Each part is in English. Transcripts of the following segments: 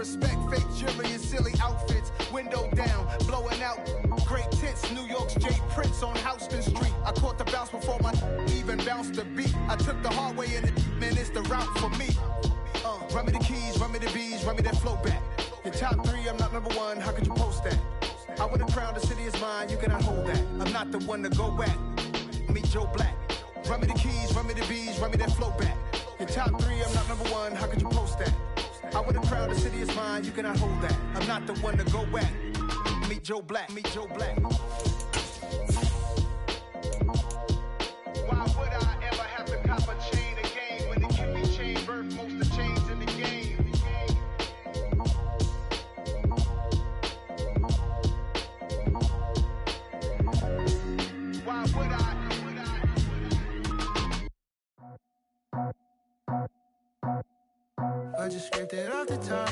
respect fake jewelry and silly outfits. Window down, blowing out great tits. New York's J. Prince on Houston Street. I caught the bounce before my even bounced the beat. I took the hard way in it, man, it's the route for me. Run me the keys, run me the bees, run me that flow back. Your top 3, I'm not number 1, how could you post that? I would have crowned, the city is mine, you cannot hold that. I'm not the one to go back. Meet Joe Black. Run me the keys, run me the bees, run me that flow back. Your top 3, I'm not number 1, how could you post that? I would have crowned, the city is mine, you cannot hold that. I'm not the one to go back. Meet Joe Black, meet Joe Black. Why would I ever have to cop a chain again when it can be chain birth most of chains in the game? Why would I? I just scraped it off the top,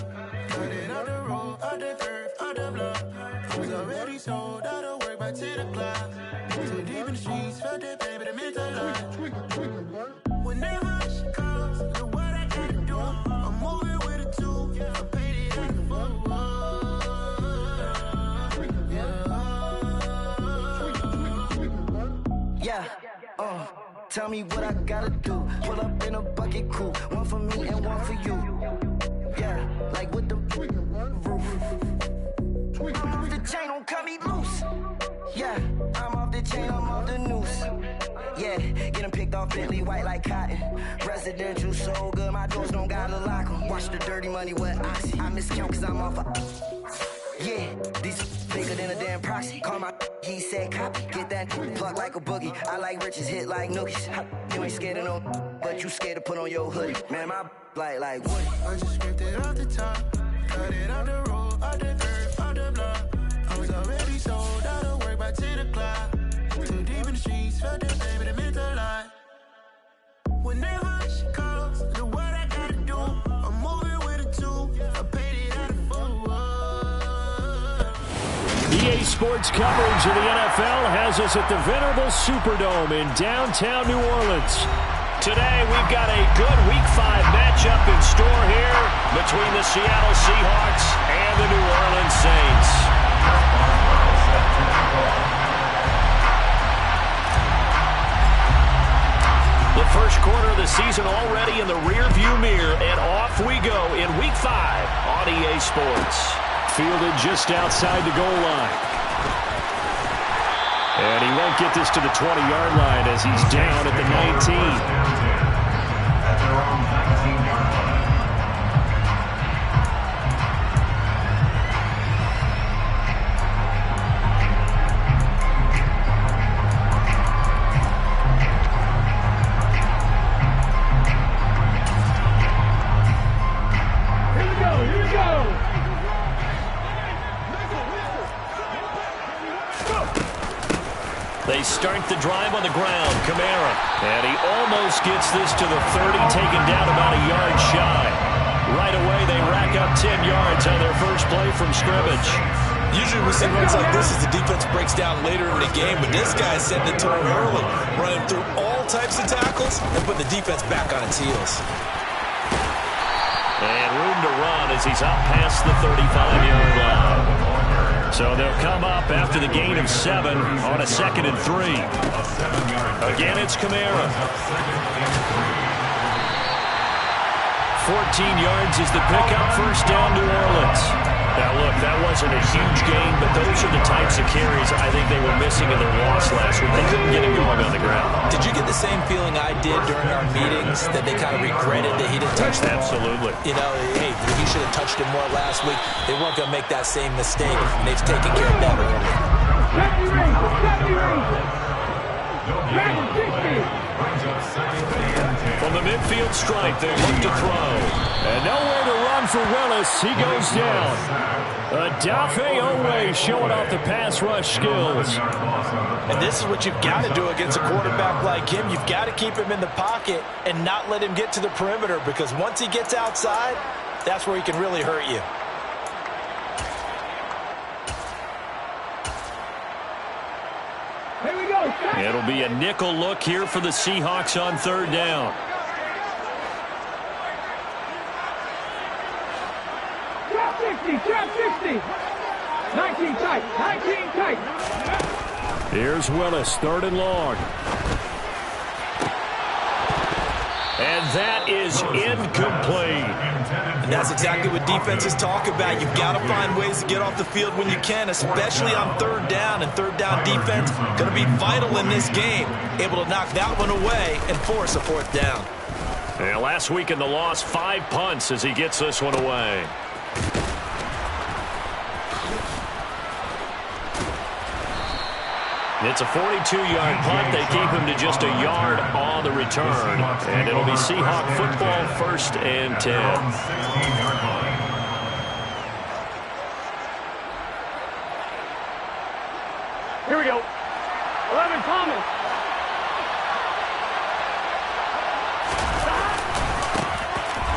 cut it off the road, off the curve, off the block. I was already sold out of work by 10 o'clock. Too deep in the streets, felt that pain, but it meant a lot. Whenever she calls, look what I gotta do. I'm moving with a 2, I paid it out the Yeah, tell me what I gotta do. Pull up in a bucket crew, one for me and one for you. Yeah, like with the roof. I'm off the chain, don't cut me loose. Yeah, I'm off the chain, I'm off the noose. Yeah, getting picked off Bentley white like cotton. Residential so good, my doors don't gotta lock 'em. Watch the dirty money with Oxy. I miscount cause I'm off a... Yeah, these bigger than a damn proxy. Call my he said copy. Get that plug like a boogie. I like riches, hit like nookies. You ain't scared of no, but you scared to put on your hoodie. Man, my like Woody. I just scraped it off the top, cut it off the road, off the curve, off the block. I was already sold out of work by 10 o'clock. Too deep in the streets, felt that pain, but it meant a lot. Whenever she calls, look what I gotta do. I'm moving with a 2, I paid it out of EA Sports coverage of the NFL has us at the venerable Superdome in downtown New Orleans. Today, we've got a good Week 5 matchup in store here between the Seattle Seahawks and the New Orleans Saints. The first quarter of the season already in the rearview mirror, and off we go in Week 5 on EA Sports. Fielded just outside the goal line. And he won't get this to the 20-yard line as he's down at the 19. They start the drive on the ground. Kamara. And he almost gets this to the 30, taken down about a yard shy. Right away, they rack up 10 yards on their first play from scrimmage. Usually we see runs like this as the defense breaks down later in the game, but this guy is setting the tone early, running through all types of tackles and putting the defense back on its heels. And room to run as he's up past the 35-yard line. So they'll come up after the gain of 7 on a 2nd and 3. Again, it's Kamara. 14 yards is the pickup, first down New Orleans. Now, look, that wasn't a huge gain, but those are the types of carries I think they were missing in their loss last week. They couldn't get him going on the ground. Did you get the same feeling I did during our meetings, that they kind of regretted that he didn't touch them? Absolutely. You know, hey, he should have touched him more last week. They weren't going to make that same mistake, and they've taken care of that early. From the midfield stripe, they look to throw. And nowhere to run for Willis. He goes down. Odafe Oweh showing off the pass rush skills. And this is what you've got to do against a quarterback like him. You've got to keep him in the pocket and not let him get to the perimeter, because once he gets outside, that's where he can really hurt you. Here we go. It'll be a nickel look here for the Seahawks on 3rd down. 19. 19 tight. 19 tight. Here's Willis, 3rd and long. And that is incomplete. And that's exactly what defenses talk about. You've got to find ways to get off the field when you can, especially on 3rd down. And 3rd down defense going to be vital in this game. Able to knock that one away and force a 4th down. And last week in the loss, 5 punts as he gets this one away. It's a 42-yard punt. They keep him to just a yard on the return. And it'll be Seahawk football, 1st and 10. Here we go. 11 Thomas.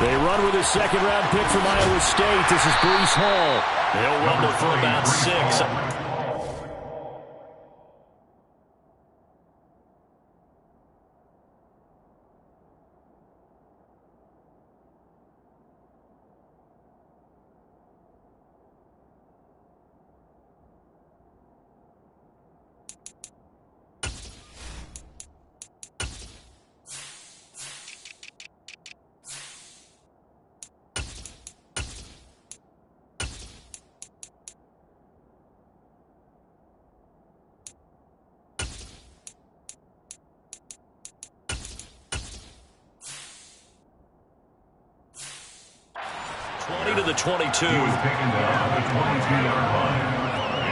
They run with a 2nd-round pick from Iowa State. This is Breece Hall. He'll rumble for about 6. To the 22. He was taken down the 22-yard line.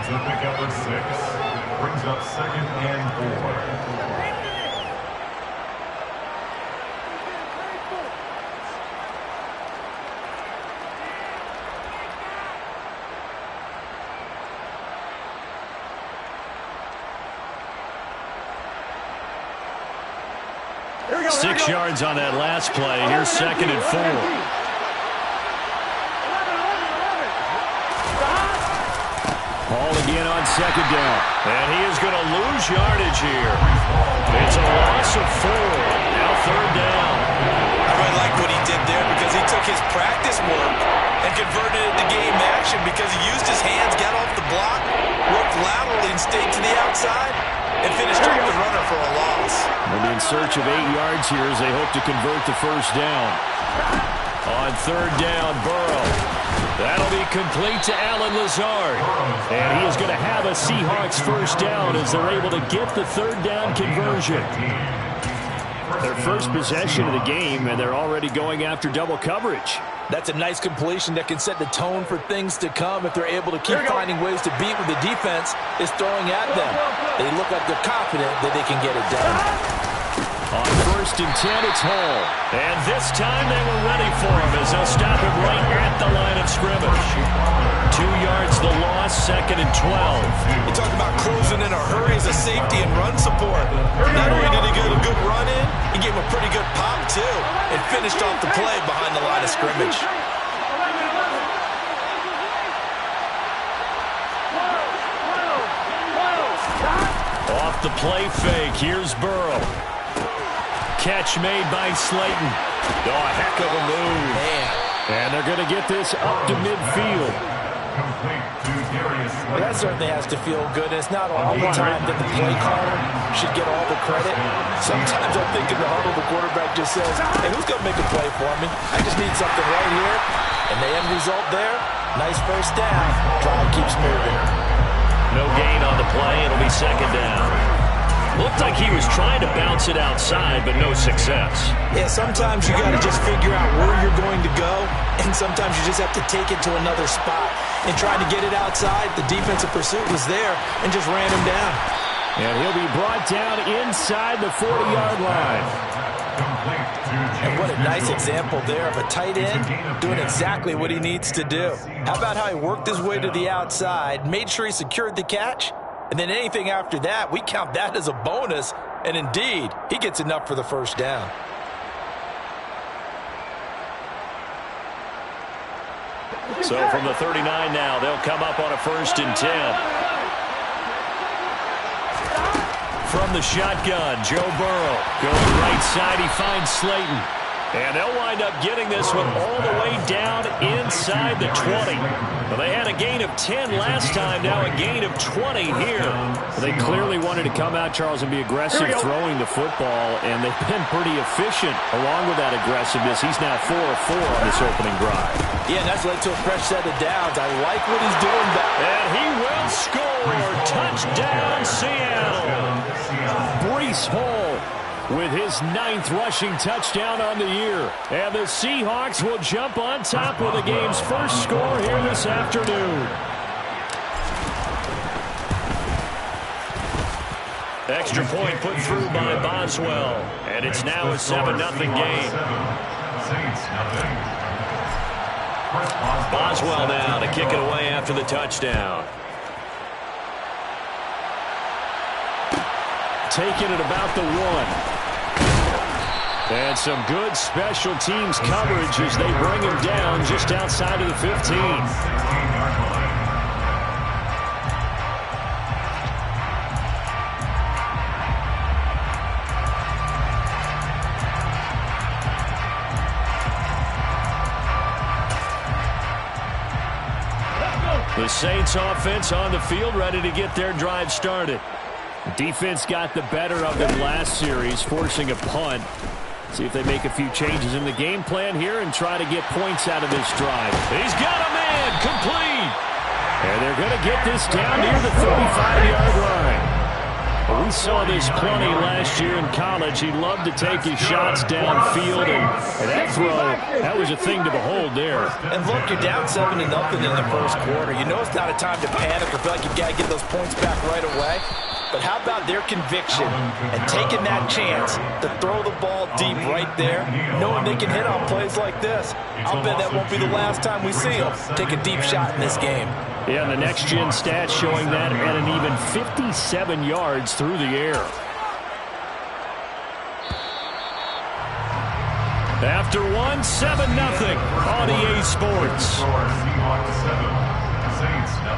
It's a pickup of 6. Brings up 2nd and 4. 6 yards on that last play. Here's 2nd and 4. Hall again on 2nd down. And he is going to lose yardage here. It's a loss of 4. Now 3rd down. I really like what he did there because he took his practice work and converted it to game action because he used his hands, got off the block, worked laterally and stayed to the outside, and finished off the runner for a loss. They'll be in search of 8 yards here as they hope to convert the 1st down. On 3rd down, Burrow. That'll be complete to Allen Lazard. And he is going to have a Seahawks 1st down as they're able to get the 3rd down conversion. Their first possession of the game, and they're already going after double coverage. That's a nice completion that can set the tone for things to come if they're able to keep finding ways to beat what the defense is throwing at them. They look like they're confident that they can get it done. On 1st and 10, it's Hall. And this time they were ready for him as they'll stop him right at the line of scrimmage. 2 yards the loss, 2nd and 12. You talk about closing in a hurry as a safety and run support. Not only did he get a good run in, he gave him a pretty good pop too and finished off the play behind the line of scrimmage. Off the play fake, here's Burrow. Catch made by Slayton. Oh, a heck of a move. Man. And they're going to get this up to midfield. That certainly has to feel good. It's not all the time that the play caller should get all the credit. Sometimes I think in the huddle, the quarterback just says, hey, who's going to make a play for me? I just need something right here. And the end result there, nice 1st down. Drive keeps moving. No gain on the play. It'll be 2nd down. Looked like he was trying to bounce it outside, but no success. Yeah, sometimes you got to just figure out where you're going to go, and sometimes you just have to take it to another spot. And trying to get it outside, the defensive pursuit was there and just ran him down. And he'll be brought down inside the 40-yard line. And what a nice example there of a tight end doing exactly what he needs to do. How about how he worked his way to the outside, made sure he secured the catch, and then anything after that, we count that as a bonus. And indeed, he gets enough for the 1st down. So from the 39 now, they'll come up on a 1st and 10. From the shotgun, Joe Burrow going right side. He finds Slayton. And they'll wind up getting this one all the way down inside the 20. Well, they had a gain of 10 last time, now a gain of 20 here. They clearly wanted to come out, Charles, and be aggressive throwing the football, and they've been pretty efficient along with that aggressiveness. He's now 4 of 4 on this opening drive. Yeah, and that's led to a fresh set of downs. I like what he's doing back. And he will score. Touchdown, Seattle. Breece Hall with his 9th rushing touchdown on the year. And the Seahawks will jump on top with the game's first score here this afternoon. Extra point put through by Boswell. And it's now a 7-0 game. Boswell now to kick it away after the touchdown. Taking it about the 1. And some good special teams coverage as they bring him down just outside of the 15. The Saints offense on the field ready to get their drive started. Defense got the better of them last series, forcing a punt. See if they make a few changes in the game plan here and try to get points out of this drive. He's got a man complete. And they're going to get this down near the 35-yard line. Well, we saw this plenty last year in college. He loved to take his shots downfield, and that throw, that was a thing to behold there. And look, you're down 7-0 in the first quarter. You know it's not a time to panic or feel like you've got to get those points back right away. But how about their conviction and taking that chance to throw the ball deep right there, knowing they can hit on plays like this? I'll bet that won't be the last time we see them take a deep shot in this game. Yeah, and the next-gen stats showing that at an even 57 yards through the air. After 1, 7-0 on EA Sports. Seahawks 7, Saints 0.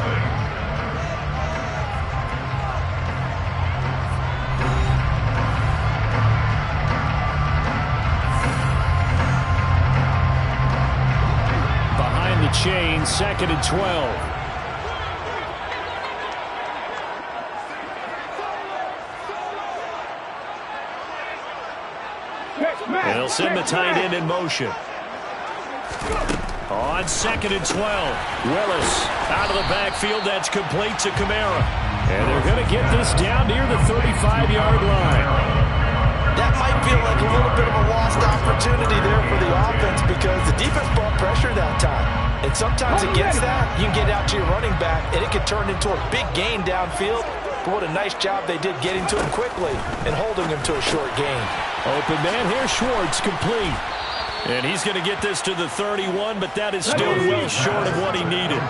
Behind the chain, 2nd and 12. And they'll send the tight end in motion. On 2nd and 12. Willis out of the backfield. That's complete to Kamara. And they're going to get this down near the 35-yard line. That might feel like a little bit of a lost opportunity there for the offense because the defense brought pressure that time. And sometimes against that, you can get out to your running back, and it can turn into a big gain downfield. But what a nice job they did getting to him quickly and holding him to a short gain. Open man here, Schwartz, complete. And he's going to get this to the 31, but that is still well short of what he needed. A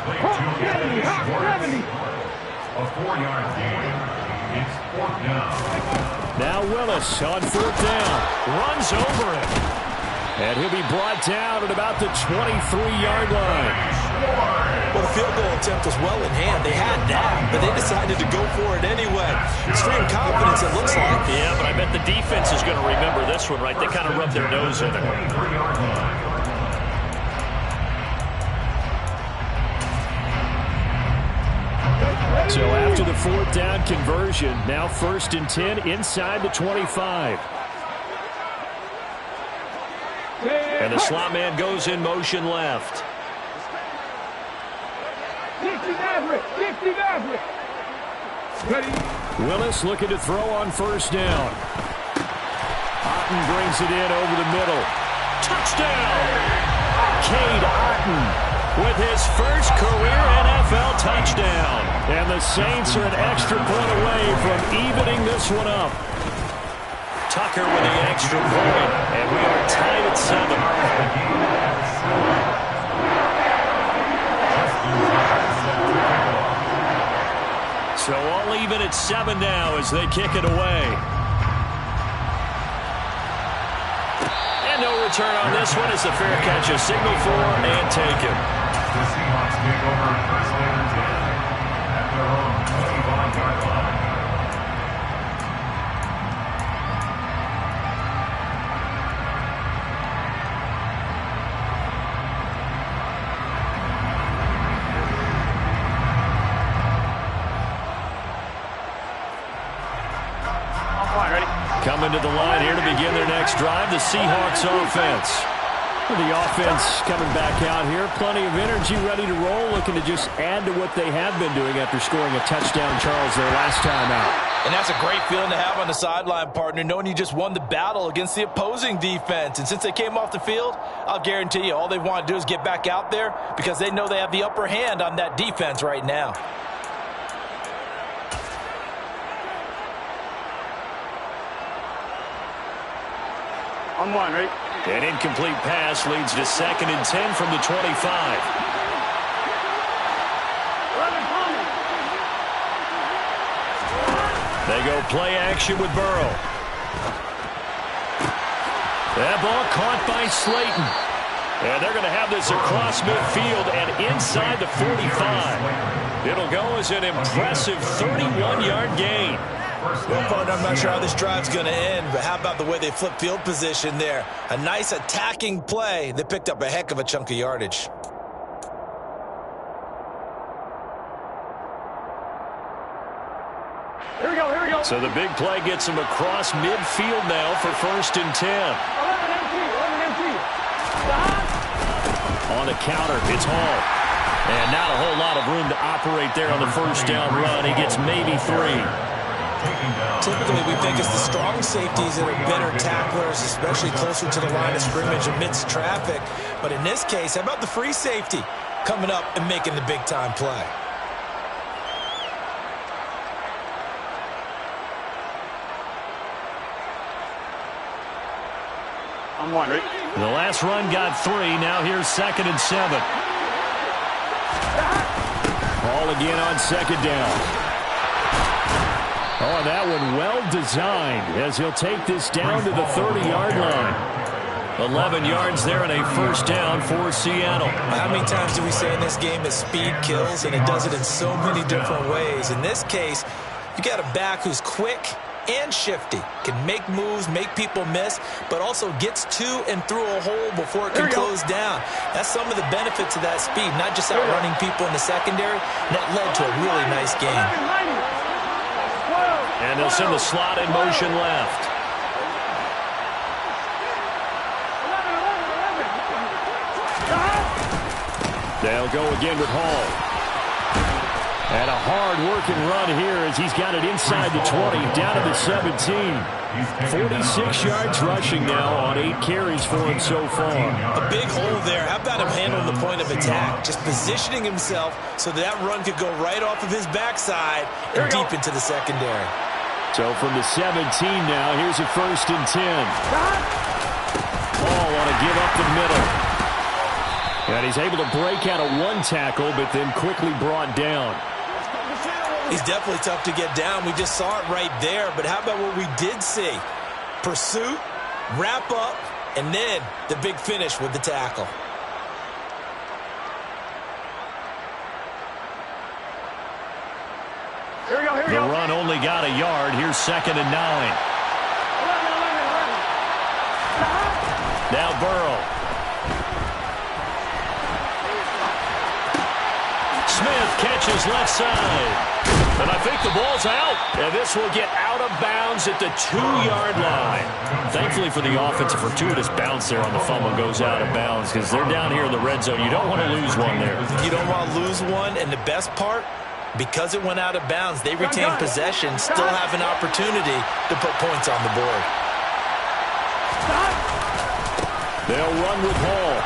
4-yard gain. It's 4th down. Now Willis on 4th down. Runs over it. And he'll be brought down at about the 23-yard line. Well, the field goal attempt was well in hand. They had that, but they decided to go for it anyway. Extreme confidence, it looks like. Yeah, but I bet the defense is going to remember this one, right? They kind of rubbed their nose in it. So after the 4th down conversion, now 1st and 10 inside the 25. And the slot man goes in motion left. Willis looking to throw on 1st down. Otten brings it in over the middle. Touchdown! Cade Otten with his first career NFL touchdown. And the Saints are an extra point away from evening this one up. Tucker with the extra point, and we are tied at 7. So all even at 7 now as they kick it away. And no return on this one as the fair catch is signaled for and taken. The Seahawks take over 1st and 10 at their own 25-yard line. Coming to the line here to begin their next drive, the Seahawks offense. The offense coming back out here, plenty of energy, ready to roll, looking to just add to what they have been doing after scoring a touchdown, Charles, their last time out. And that's a great feeling to have on the sideline, partner, knowing you just won the battle against the opposing defense. And since they came off the field, I'll guarantee you all they want to do is get back out there because they know they have the upper hand on that defense right now. On one, right? An incomplete pass leads to 2nd and 10 from the 25. 11 coming. They go play action with Burrow. That ball caught by Slayton. And they're going to have this across midfield and inside the 45. It'll go as an impressive 31-yard gain. Well, partner, I'm not sure how this drive's going to end, but how about the way they flip field position there? A nice attacking play. They picked up a heck of a chunk of yardage. Here we go, here we go. So the big play gets them across midfield now for 1st and 10. 11 empty. On the counter, it's Hall. And not a whole lot of room to operate there on the first down run. He gets maybe 3. Typically, we think it's the strong safeties that are better tacklers, especially closer to the line of scrimmage amidst traffic. But in this case, how about the free safety coming up and making the big-time play? On one, right? The last run got 3. Now here's 2nd and 7. Hall again on 2nd down. Oh, that one well designed as he'll take this down to the 30-yard line. 11 yards there and a first down for Seattle. How many times do we say in this game that speed kills, and it does it in so many different ways? In this case, you got a back who's quick and shifty, can make moves, make people miss, but also gets to and through a hole before it can close down. That's some of the benefits of that speed, not just outrunning people in the secondary, and that led to a really nice game. And they'll send the slot in motion left. They'll go again with Hall. And a hard-working run here as he's got it inside the 20, down to the 17. 46 yards rushing now on 8 carries for him so far. A big hole there. How about him handling the point of attack? Just positioning himself so that run could go right off of his backside and deep into the secondary. So from the 17 now, here's a 1st and 10. Ball want to give up the middle. And he's able to break out of 1 tackle, but then quickly brought down. He's definitely tough to get down. We just saw it right there. But how about what we did see? Pursuit, wrap up, and then the big finish with the tackle. Here we go, here we the go. run only got a yard. Here's 2nd and 9. 11. Now Burrow. Smith catches left side. And I think the ball's out. And this will get out of bounds at the 2-yard line. Thankfully for the offense, a fortuitous bounce there on the fumble goes out of bounds because they're down here in the red zone. You don't want to lose one there. You don't want to lose one, and the best part, because it went out of bounds, they retain possession, still have an opportunity to put points on the board. They'll run with Hall.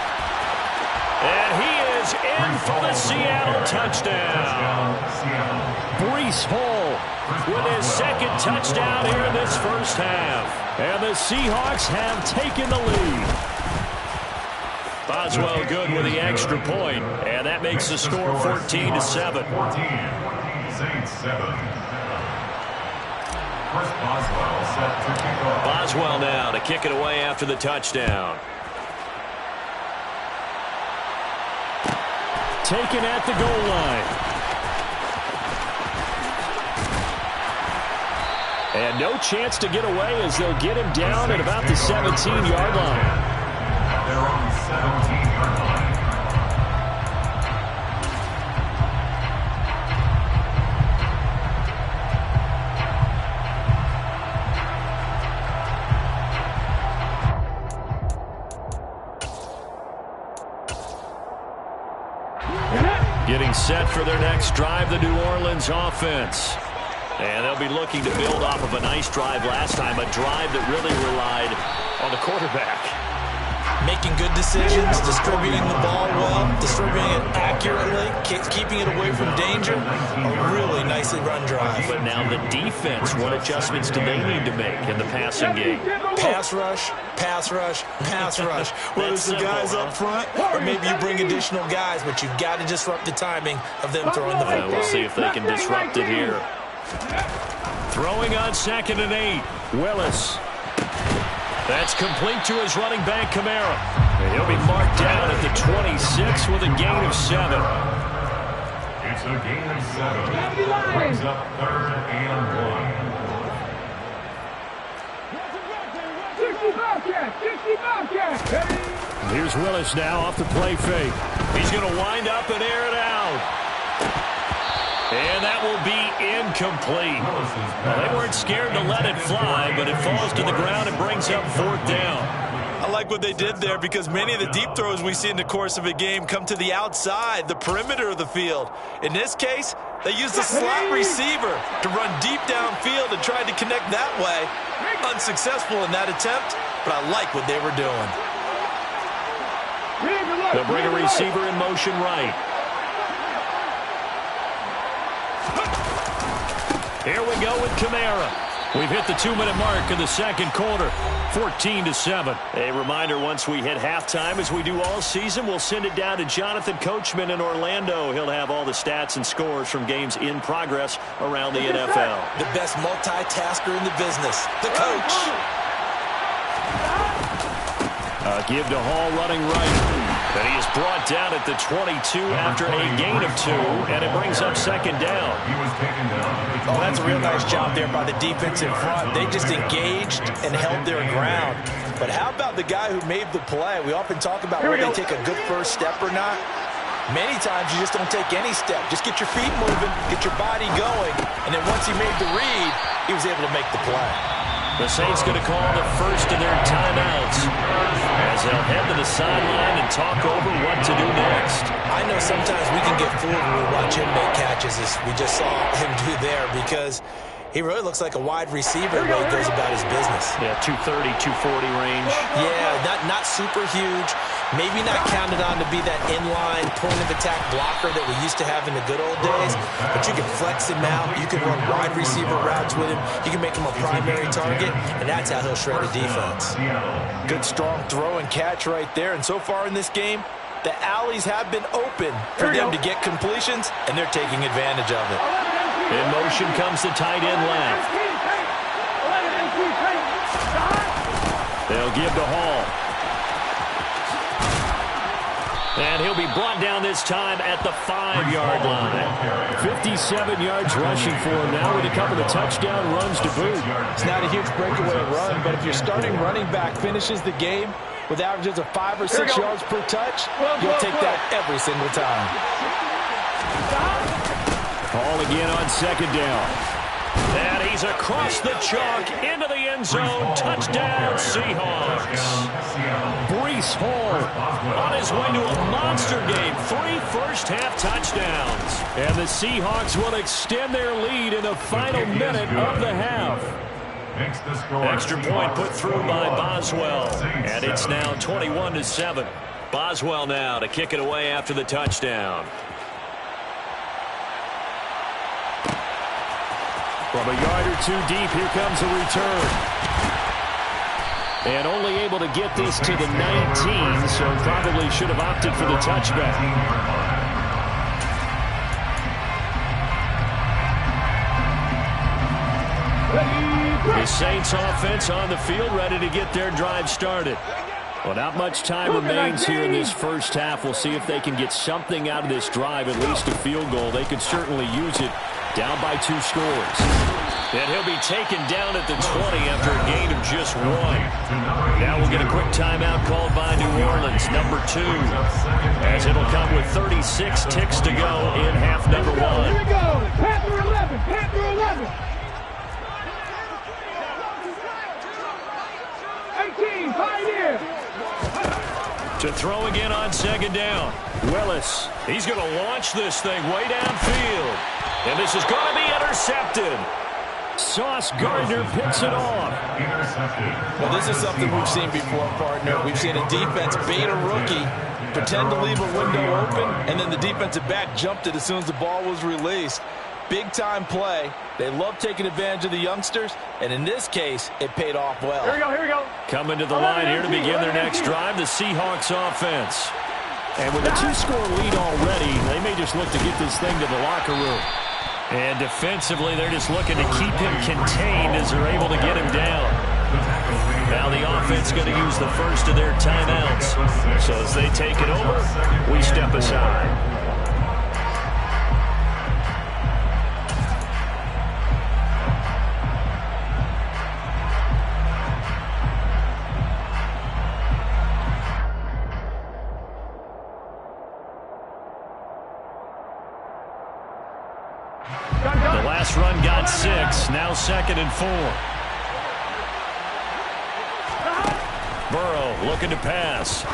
And he is in for the Seattle touchdown. Breece Hall with his 2nd touchdown here in this first half. And the Seahawks have taken the lead. Boswell good with the extra point, and that makes the score 14-7. 14, Saints 7. First Boswell set to kick off. Boswell now to kick it away after the touchdown. Taken at the goal line. And no chance to get away as they'll get him down at about the 17-yard line. They're on the 17-yard line. Getting set for their next drive, the New Orleans offense. And they'll be looking to build off of a nice drive last time, a drive that really relied on the quarterback. Making good decisions, distributing the ball well, distributing it accurately, keeping it away from danger. A really nicely run drive. But now the defense, what adjustments do they need to make in the passing game? Pass rush, pass rush, pass rush. Whether it's the guys up front or maybe you bring additional guys, but you've got to disrupt the timing of them throwing the football. We'll see if they can disrupt it here. Throwing on 2nd and 8. Willis. That's complete to his running back, Kamara. And he'll be marked down at the 26 with a gain of 7. It's a gain of 7. Brings up 3rd and 1. Here's Willis now off the play fake. He's going to wind up and air it out. And that will be incomplete. Well, they weren't scared to let it fly, but it falls to the ground and brings up 4th down. I like what they did there because many of the deep throws we see in the course of a game come to the outside, the perimeter of the field. In this case, they used a slot receiver to run deep downfield and tried to connect that way. Unsuccessful in that attempt, but I like what they were doing. They'll bring a receiver in motion right. Here we go with Kamara. We've hit the 2-minute mark in the 2nd quarter, 14-7. A reminder, once we hit halftime, as we do all season, we'll send it down to Jonathan Coachman in Orlando. He'll have all the stats and scores from games in progress around the NFL. The best multitasker in the business, the coach. Give to Hall running right. And he is brought down at the 22 after a gain of 2, and it brings up 2nd down. Oh, that's a real nice job there by the defense in front. They just engaged and held their ground. But how about the guy who made the play? We often talk about whether they take a good first step or not. Many times you just don't take any step. Just get your feet moving, get your body going, and then once he made the read, he was able to make the play. The Saints going to call the first of their timeouts as they'll head to the sideline and talk over what to do next. I know sometimes we can get fooled when we watch him make catches, as we just saw him do there, because he really looks like a wide receiver the way he goes about his business. Yeah, 230, 240 range. Yeah, not super huge. Maybe not counted on to be that inline point-of-attack blocker that we used to have in the good old days. But you can flex him out. You can run wide receiver routes with him. You can make him a primary target, and that's how he'll shred a defense. Good, strong throw and catch right there. And so far in this game, the alleys have been open for them to get completions, and they're taking advantage of it. In motion comes the tight end left. They'll give to Hall. And he'll be brought down this time at the 5-yard line. 57 yards rushing for him now with a couple of touchdown runs to boot. It's not a huge breakaway run, but if your starting running back finishes the game with averages of 5 or 6 yards per touch, you'll take that every single time. Hall again on 2nd down. And he's across the chalk into the end zone. Touchdown, Seahawks. Breece Hall on his way to a monster game. 3 first-half touchdowns. And the Seahawks will extend their lead in the final minute of the half. Extra point put through by Boswell. And it's now 21-7. Boswell now to kick it away after the touchdown. From a yard or 2 deep, here comes a return. And only able to get this to the 19, so probably should have opted for the touchback. The Saints offense on the field, ready to get their drive started. Well, not much time remains here in this first half. We'll see if they can get something out of this drive, at least a field goal. They could certainly use it. Down by 2 scores. And he'll be taken down at the 20 after a gain of just 1. Now we'll get a quick timeout called by New Orleans, number 2. As it'll come with 36 ticks to go in half number 1. Here we go. Panther 11. Panther 11. 18. Pioneer. To throw again on second down. Willis, he's going to launch this thing way downfield. And this is going to be intercepted. Sauce Gardner picks it off. Well, this is something we've seen before, partner. We've seen a defense bait a rookie, pretend to leave a window open, and then the defensive back jumped it as soon as the ball was released. Big-time play. They love taking advantage of the youngsters, and in this case, it paid off well. Here we go. Coming to the line here to begin their next drive, the Seahawks offense. And with a 2-score lead already, they may just look to get this thing to the locker room. And defensively, they're just looking to keep him contained as they're able to get him down. Now the offense is going to use the first of their timeouts. So as they take it over, we step aside. The last run got 6, now 2nd and 4. Burrow looking to pass.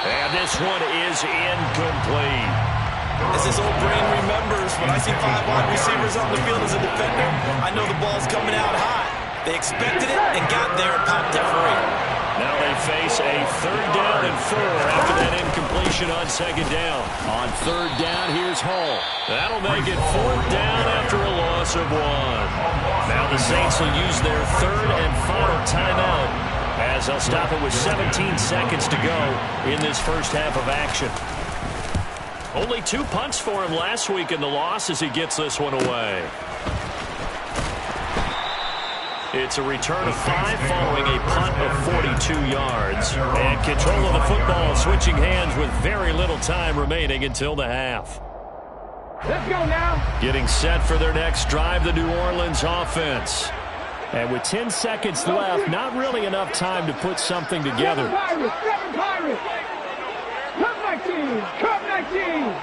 And this one is incomplete. As his old brain remembers, when I see 5 wide receivers on the field as a defender, I know the ball's coming out high. They expected it and got there and popped it free. Now they face a 3rd down and 4 after that incompletion on 2nd down. On 3rd down, here's Hall. That'll make it 4th down after a loss of 1. Now the Saints will use their 3rd and final timeout as they'll stop it with 17 seconds to go in this first half of action. Only 2 punts for him last week in the loss as he gets this one away. It's a return of 5 following a punt of 42 yards. And control of the football switching hands with very little time remaining until the half. Let's go now. Getting set for their next drive, the New Orleans offense. And with 10 seconds left, not really enough time to put something together. Seven Pirates. Come back team. Come back team.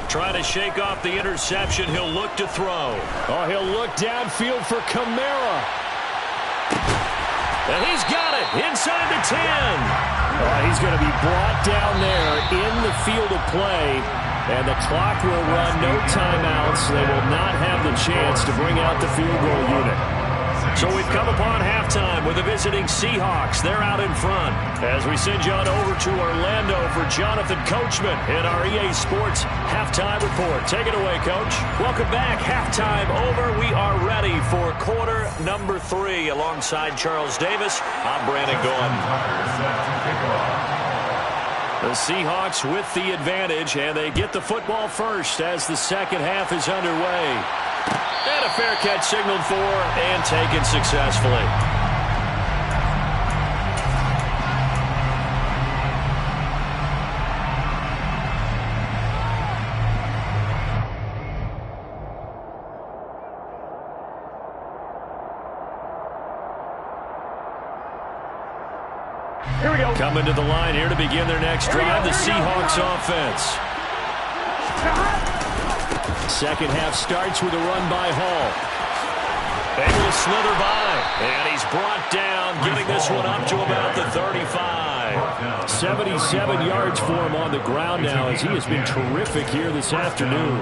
Trying to shake off the interception. He'll look to throw. Oh, he'll look downfield for Kamara. And he's got it inside the 10. Oh, he's going to be brought down there in the field of play. And the clock will run, no timeouts. They will not have the chance to bring out the field goal unit. So we've come upon halftime with the visiting Seahawks. They're out in front. As we send you on over to Orlando for Jonathan Coachman in our EA Sports Halftime Report. Take it away, Coach. Welcome back. Halftime over. We are ready for quarter number 3. Alongside Charles Davis, I'm Brandon Gaudin. The Seahawks with the advantage, and they get the football first as the second half is underway. And a fair catch signaled for and taken successfully. Here we go. Coming to the line here to begin their next drive, the Seahawks offense. Second half starts with a run by Hall. Able to slither by, and he's brought down, getting this one up to about the 35. 77 yards for him on the ground now as he has been terrific here this afternoon.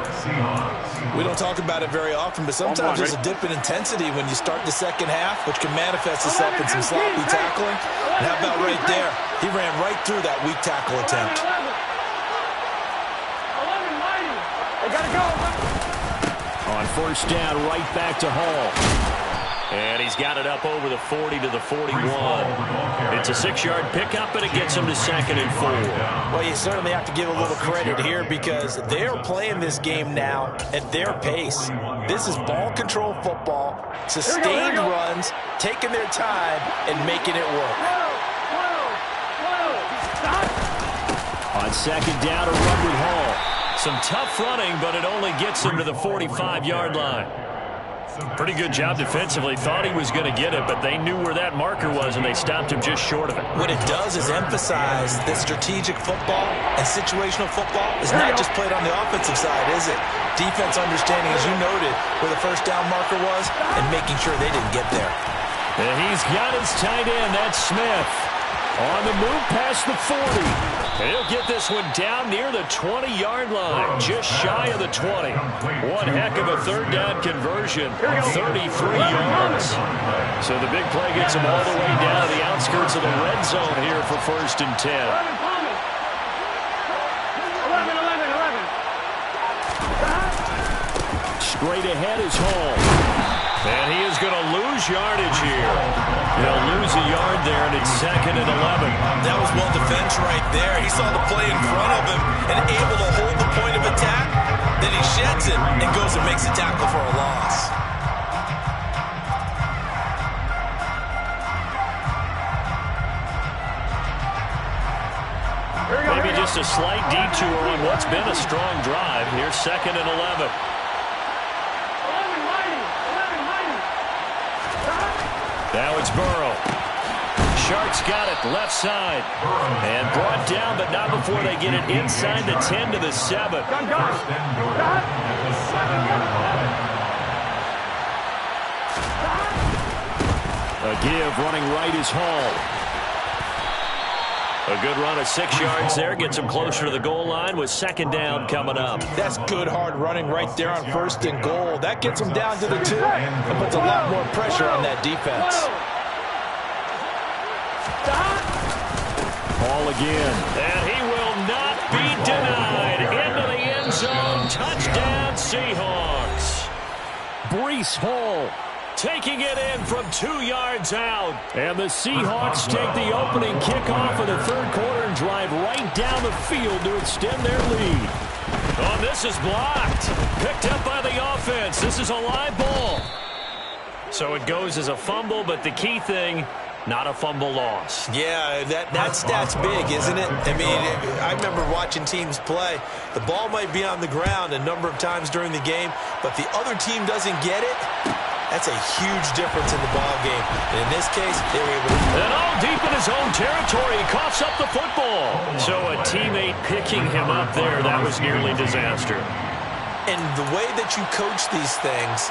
We don't talk about it very often, but sometimes there's a dip in intensity when you start the second half, which can manifest itself in some sloppy tackling. And how about right there? He ran right through that weak tackle attempt. On first down, right back to Hall. And he's got it up over the 40 to the 41. It's a 6-yard pickup, and it gets him to 2nd and 4. Well, you certainly have to give a little credit here because they're playing this game now at their pace. This is ball control football, sustained runs, taking their time, and making it work. On second down, a run with Hall. Some tough running, but it only gets him to the 45-yard line. Pretty good job defensively. Thought he was going to get it, but they knew where that marker was, and they stopped him just short of it. What it does is emphasize that strategic football and situational football is not just played on the offensive side, is it? Defense understanding, as you noted, where the first down marker was and making sure they didn't get there. And he's got his tight end. That's Smith. On the move past the 40. And he'll get this one down near the 20-yard line, just shy of the 20. One heck of a third down conversion, 33 yards. So the big play gets him all the way down to the outskirts of the red zone here for 1st and 10. 11. Straight ahead is Hall. And he is going to lose yardage here. He'll lose a yard there, and it's 2nd and 11. That was well defense right there. He saw the play in front of him and able to hold the point of attack. Then he sheds it and goes and makes a tackle for a loss. Maybe just a slight detour on what's been a strong drive. Here's 2nd and 11. Now it's Burrow. Sharks got it left side. And brought down, but not before they get it inside the 10 to the 7. A give running right is Hall. A good run of 6 yards there. Gets him closer to the goal line with 2nd down coming up. That's good hard running right there on 1st and goal. That gets him down to the 2 and puts a lot more pressure on that defense. Hall again. And he will not be denied. Into the end zone. Touchdown Seahawks. Breece Hall taking it in from 2 yards out. And the Seahawks take the opening kickoff of the 3rd quarter and drive right down the field to extend their lead. Oh, this is blocked. Picked up by the offense. This is a live ball. So it goes as a fumble, but the key thing, not a fumble loss. Yeah, that stat's big, isn't it? I mean, I remember watching teams play. The ball might be on the ground a number of times during the game, but the other team doesn't get it. That's a huge difference in the ball game. And in this case, they were able to... And all deep in his own territory, he coughs up the football. So a teammate picking him up there, that was nearly disaster. And the way that you coach these things,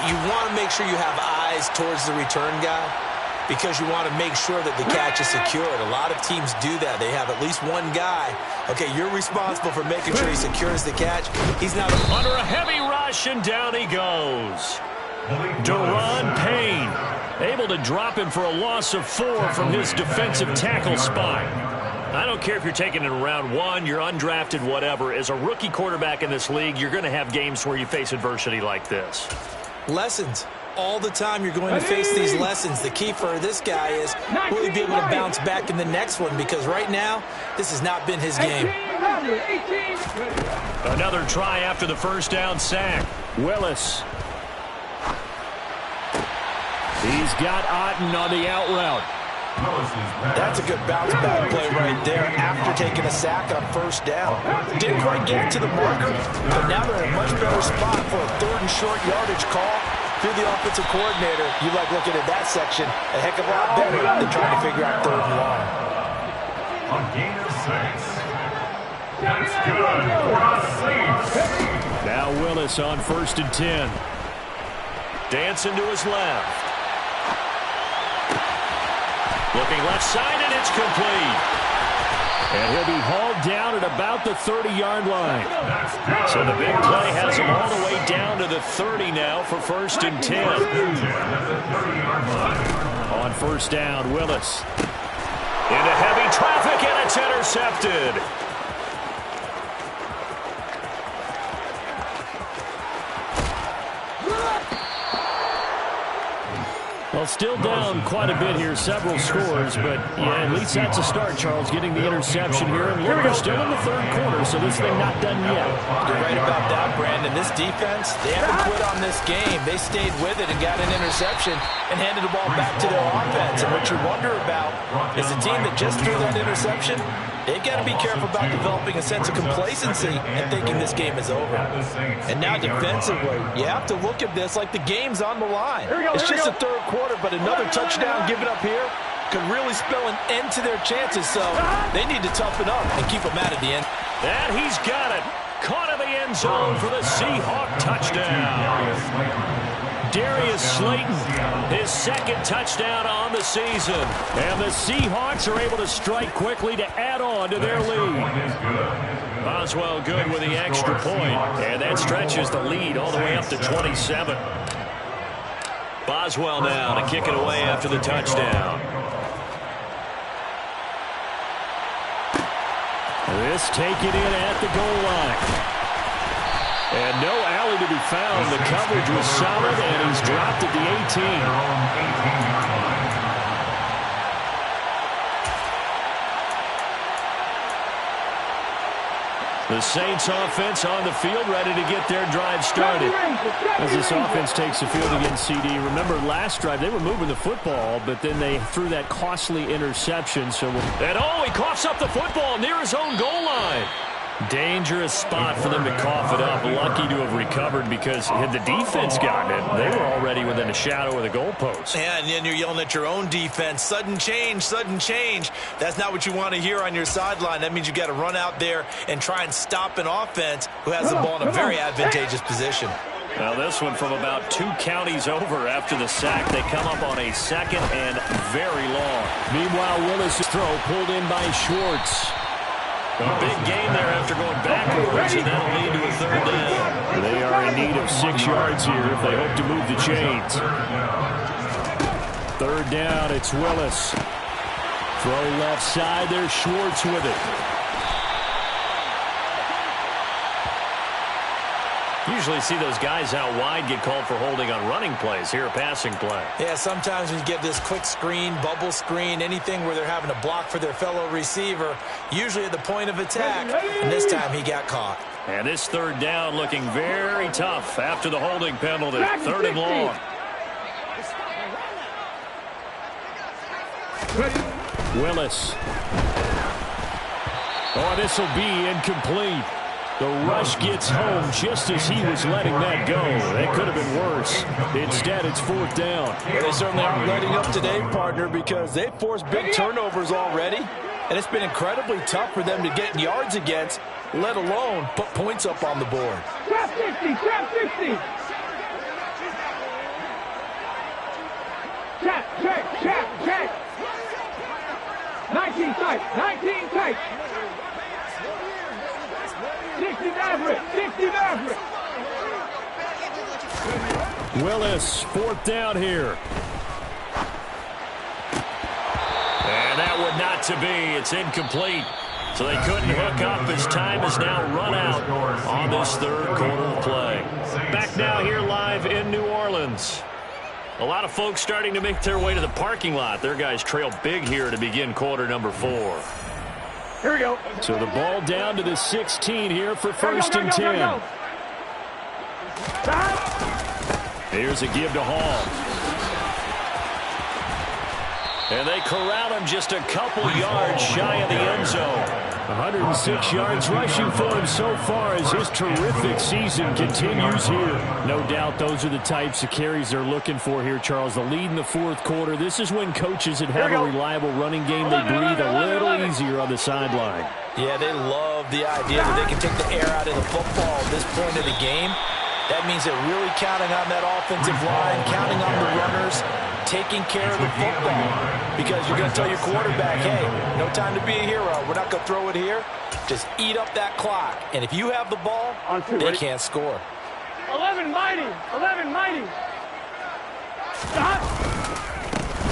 you want to make sure you have eyes towards the return guy because you want to make sure that the catch is secured. A lot of teams do that. They have at least one guy. Okay, you're responsible for making sure he secures the catch. He's not... Under a heavy rush, and down he goes. Daron Payne able to drop him for a loss of 4 from his defensive tackle spot. I don't care if you're taking it in round 1, you're undrafted, whatever. As a rookie quarterback in this league, you're going to have games where you face adversity like this. Lessons. All the time you're going to face these lessons. The key for this guy is will he be able to bounce back in the next one, because right now this has not been his game. Another try after the 1st down sack. Willis. He's got Otten on the out route. That's a good bounce back play right there after taking a sack on 1st down. Didn't quite get it to the marker, but now they're in a much better spot for a 3rd and short yardage call. Through the offensive coordinator, you like looking at that section a heck of a lot better than trying to figure out 3rd and long. A gain of 6. That's good for a safe. Now Willis on 1st and 10. Dancing to his left. Looking left side, and it's complete. And he'll be hauled down at about the 30-yard line. So the big play has him all the way down to the 30 now for 1st and 10. On 1st down, Willis. Into heavy traffic, and it's intercepted. Well, still down quite a bit here, several scores, but yeah, at least that's a start, Charles, getting the interception here. And we're still in the 3rd quarter, so this thing not done yet. You're right about that, Brandon. This defense, they haven't quit on this game. They stayed with it and got an interception and handed the ball back to their offense. And what you wonder about is a team that just threw that interception, they've got to be careful about developing a sense of complacency and thinking this game is over. And now defensively, you have to look at this like the game's on the line. It's just the 3rd quarter, but another touchdown given up here could really spell an end to their chances. So they need to toughen up and keep them out at the end. And he's got it. Caught in the end zone for the Seahawk touchdown. Darius Slayton, his second touchdown on the season. And the Seahawks are able to strike quickly to add on to their lead. Boswell good with the extra point, and that stretches the lead all the way up to 27. Boswell now to kick it away after the touchdown. This taken in at the goal line. And no alley to be found. The coverage was solid, and he's dropped at the 18. The Saints offense on the field, ready to get their drive started. As this offense takes the field against CD, remember last drive they were moving the football, but then they threw that costly interception. And he coughs up the football near his own goal line. Dangerous spot for them to cough it up. Lucky to have recovered because had the defense gotten it, they were already within a shadow of the goalpost. Yeah, and then you're yelling at your own defense. Sudden change, sudden change. That's not what you want to hear on your sideline. That means you got to run out there and try and stop an offense who has the ball in a very advantageous position. Now this one from about 2 counties over after the sack. They come up on a second and very long. Meanwhile, Willis' throw pulled in by Schwartz. A big game there after going backwards, and that'll lead to a third down. They are in need of 6 yards here if they hope to move the chains. Third down, it's Willis. Throw left side, there's Schwartz with it. Usually see those guys out wide get called for holding on running plays. Here a passing play. Yeah, sometimes when you get this quick screen, bubble screen, anything where they're having to block for their fellow receiver, usually at the point of attack, and this time he got caught. And this third down looking very tough after the holding penalty. Third and long. Willis. Oh, this will be incomplete. The rush gets home just as he was letting that go. That could have been worse. Instead, it's fourth down. Well, they certainly aren't letting up today, partner, because they've forced big turnovers already, and it's been incredibly tough for them to get yards against, let alone put points up on the board. Trap 60, trap 60. Check. 19 tight. 60 Maverick. Willis, fourth down here. And that would not to be. It's incomplete. So they couldn't hook up as time is now run out on this third quarter play. Back now here live in New Orleans. A lot of folks starting to make their way to the parking lot. Their guys trail big here to begin quarter number 4. Here we go. So the ball down to the 16 here for first and 10. Here's a give to Hall. And they corral him just a couple yards shy of the end zone. 106 yards rushing for him so far as his terrific season continues here. No doubt those are the types of carries they're looking for here, Charles. The lead in the fourth quarter. This is when coaches that have a reliable running game, they breathe a little easier on the sideline. Yeah, they love the idea that they can take the air out of the football at this point of the game. That means they're really counting on that offensive line, counting on the runners, taking care of the football. Because you're going to tell your quarterback, hey, no time to be a hero. We're not going to throw it here. Just eat up that clock. And if you have the ball, they can't score. 11 mighty. Stop.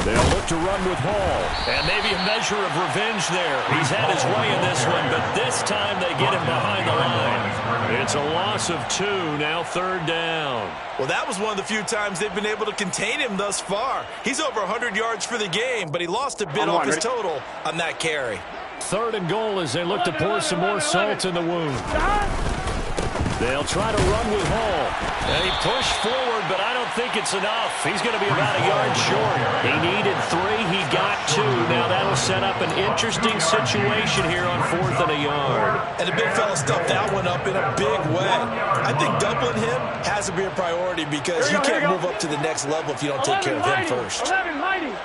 They'll look to run with Hall. And maybe a measure of revenge there. He's had his way in this one, but this time they get him behind the line. It's a loss of 2, now third down. Well, that was one of the few times they've been able to contain him thus far. He's over 100 yards for the game, but he lost a bit off his total on that carry. Third and goal as they look to pour some more salt in the wound. They'll try to run with Hall. And he pushed forward, but I don't think it's enough. He's going to be about a yard short. He needed 3. He got 2. Now that'll set up an interesting situation here on 4th and a yard. And the big fella stuffed that one up in a big way. I think doubling him has to be a priority because you can't move up to the next level if you don't take care of him first. 11 mighty.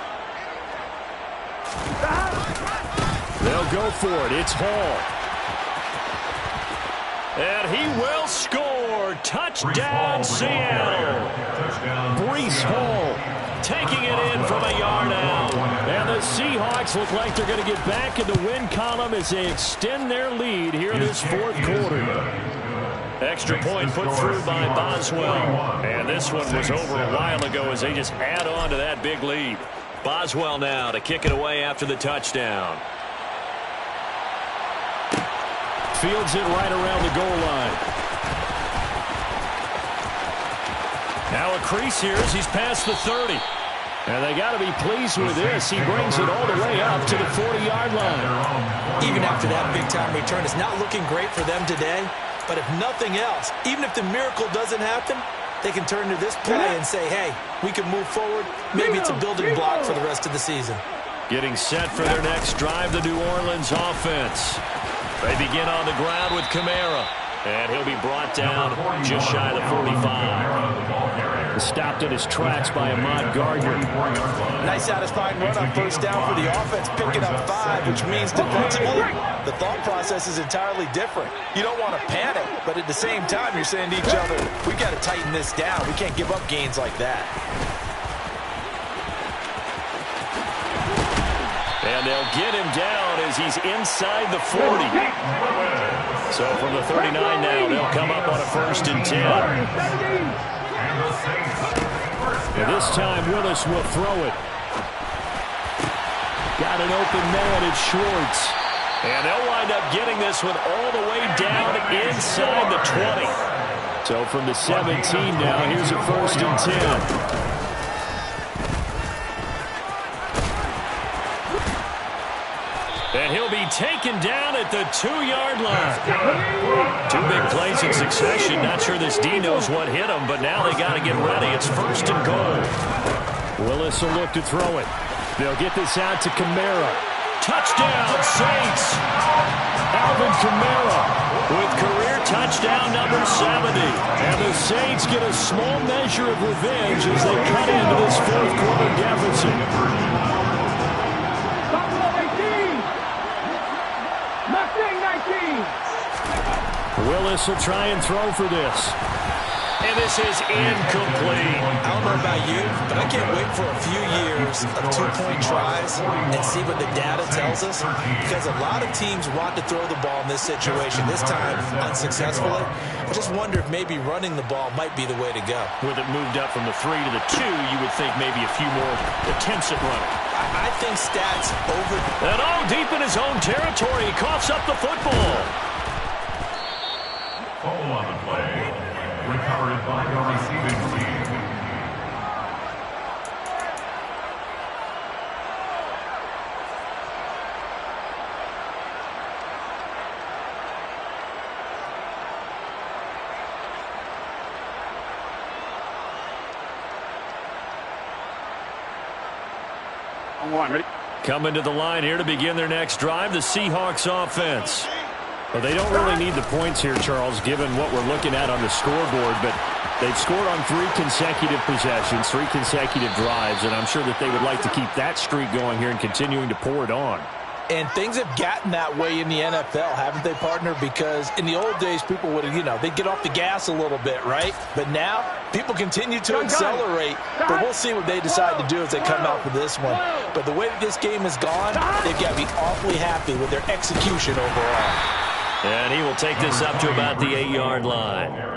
They'll go for it. It's Hall. And he will score. Touchdown, Seattle. Breece Hall taking it in from a yard out. And the Seahawks look like they're going to get back in the win column as they extend their lead here in this fourth quarter. Extra point put through by Boswell. And this one was over a while ago as they just add on to that big lead. Boswell now to kick it away after the touchdown. Fields it right around the goal line. Now a crease here as he's past the 30. And they got to be pleased with this. He brings it all the way up to the 40-yard line. Even after that big-time return, it's not looking great for them today. But if nothing else, even if the miracle doesn't happen, they can turn to this play and say, hey, we can move forward. Maybe it's a building block for the rest of the season. Getting set for their next drive, the New Orleans offense. They begin on the ground with Kamara. And he'll be brought down just shy of the 45. Stopped in his tracks by Ahmad Gardner. Nice satisfying run on first down for the offense, picking up 5, which means defensively, the thought process is entirely different. You don't want to panic, but at the same time, you're saying to each other, we got to tighten this down. We can't give up gains like that. And they'll get him down as he's inside the 40. So from the 39 now, they'll come up on a 1st and 10. And this time Willis will throw it. Got an open man, it's Schwartz. And they'll wind up getting this one all the way down inside the 20. So from the 17 now, here's a 1st and 10. And he'll be taken down at the 2-yard line. 2 big plays in succession. Not sure this D knows what hit him, but now they got to get ready. It's 1st and goal. Willis will look to throw it. They'll get this out to Kamara. Touchdown, Saints. Alvin Kamara with career touchdown number 70. And the Saints get a small measure of revenge as they cut into this fourth quarter deficit. Willis will try and throw for this. And this is incomplete. I don't know about you, but I can't wait for a few years of 2-point tries and see what the data tells us. Because a lot of teams want to throw the ball in this situation. This time, unsuccessfully. I just wonder if maybe running the ball might be the way to go. With it moved up from the 3 to the 2, you would think maybe a few more attempts at running. I think stats over. And all deep in his own territory, he coughs up the football. Fumble on the play. Recovered by the receiving team. Coming to the line here to begin their next drive, the Seahawks offense. Well, they don't really need the points here, Charles, given what we're looking at on the scoreboard, but they've scored on 3 consecutive possessions, 3 consecutive drives, and I'm sure that they would like to keep that streak going here and continuing to pour it on. And things have gotten that way in the NFL, haven't they, partner? Because in the old days, people would, they'd get off the gas a little bit, right? But now, people continue to accelerate. But we'll see what they decide to do as they come out for this one. But the way that this game has gone, they've got to be awfully happy with their execution overall. And he will take this up to about the 8-yard line.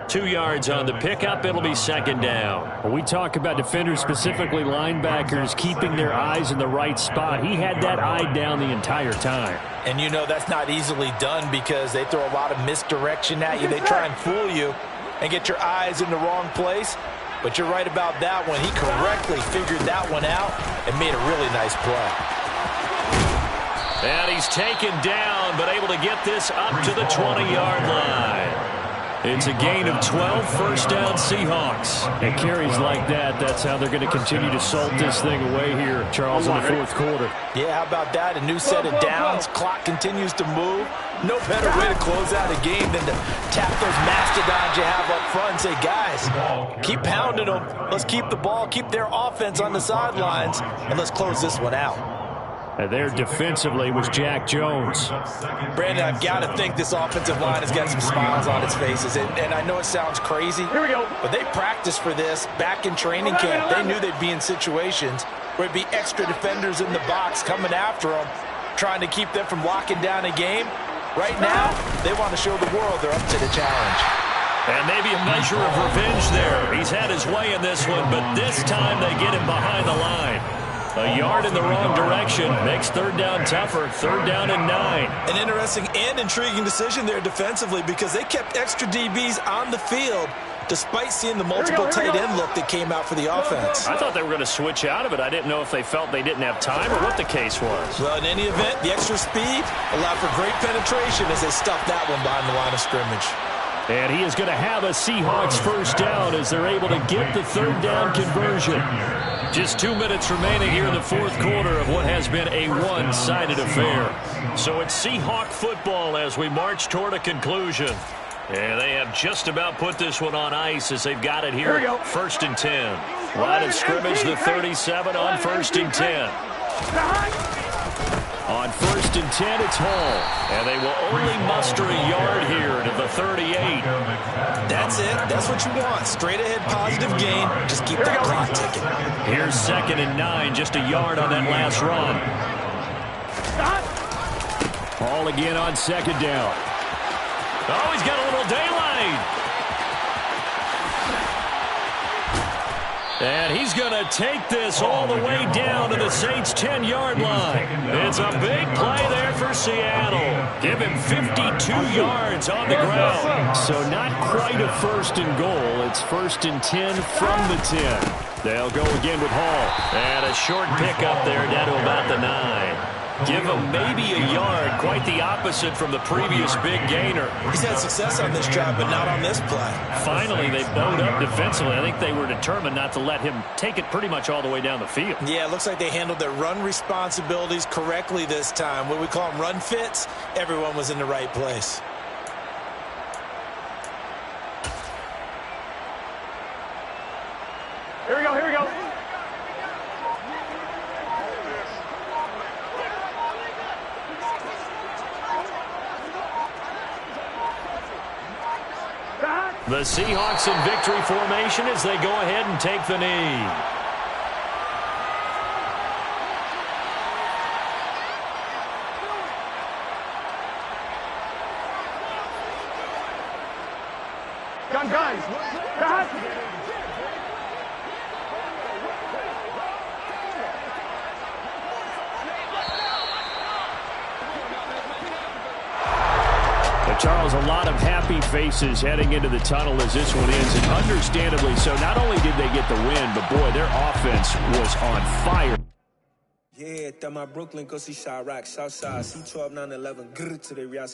2 yards on the pickup. It'll be 2nd down. When we talk about defenders, specifically linebackers, keeping their eyes in the right spot, he had that eye down the entire time. And that's not easily done because they throw a lot of misdirection at you. They try and fool you and get your eyes in the wrong place. But you're right about that one. He correctly figured that one out and made a really nice play. And he's taken down, but able to get this up to the 20-yard line. It's a gain of 12, 1st down Seahawks. And carries like that, that's how they're going to continue to salt this thing away here, Charles, in the fourth quarter. Yeah, how about that? A new set of downs. Clock continues to move. No better way to close out a game than to tap those mastodons you have up front and say, guys, keep pounding them. Let's keep the ball, keep their offense on the sidelines, and let's close this one out. There defensively was Jack Jones. Brandon, I've got to think this offensive line has got some smiles on its faces. And I know it sounds crazy, Here we go. but they practiced for this back in training camp. They knew they'd be in situations where it'd be extra defenders in the box coming after them, trying to keep them from locking down a game. Right now, they want to show the world they're up to the challenge. And maybe a measure of revenge there. He's had his way in this one, but this time they get him behind the line. A yard in the wrong direction makes third down tougher. Third down and 9. An interesting and intriguing decision there defensively because they kept extra DBs on the field despite seeing the multiple tight end look that came out for the offense. I thought they were going to switch out of it. I didn't know if they felt they didn't have time or what the case was. Well, in any event, the extra speed allowed for great penetration as they stuffed that one behind the line of scrimmage. And he is going to have a Seahawks first down as they're able to get the third down conversion. Just 2 minutes remaining here in the fourth quarter of what has been a one-sided affair. So it's Seahawk football as we march toward a conclusion. And they have just about put this one on ice as they've got it here. First and 10. Line of scrimmage, the 37 on first and 10. On first and 10, it's Hall. And they will only muster a yard here to the 38. That's it. That's what you want. Straight ahead positive gain. Just keep that clock ticking. Here's second and 9. Just a yard on that last run. Hall again on second down. Oh, he's got a little daylight. And he's going to take this all the way down to the Saints' 10-yard line. It's a big play there for Seattle. Give him 52 yards on the ground. So not quite a first and goal. It's first and 10 from the 10. They'll go again with Hall. And a short pickup there down to about the 9. Give him maybe a yard, quite the opposite from the previous big gainer. He's had success on this drive, but not on this play. Finally, they bowed up defensively. I think they were determined not to let him take it pretty much all the way down the field. Yeah, it looks like they handled their run responsibilities correctly this time. What we call them run fits, everyone was in the right place. Here we go, here we go. The Seahawks in victory formation as they go ahead and take the knee. Guns. Cut. Charles, a lot of happy faces heading into the tunnel as this one ends, and understandably so. Not only did they get the win, but boy, their offense was on fire. Yeah, that my Brooklyn, go see Chirac, Southside, C12, 911, grr to the Riasi.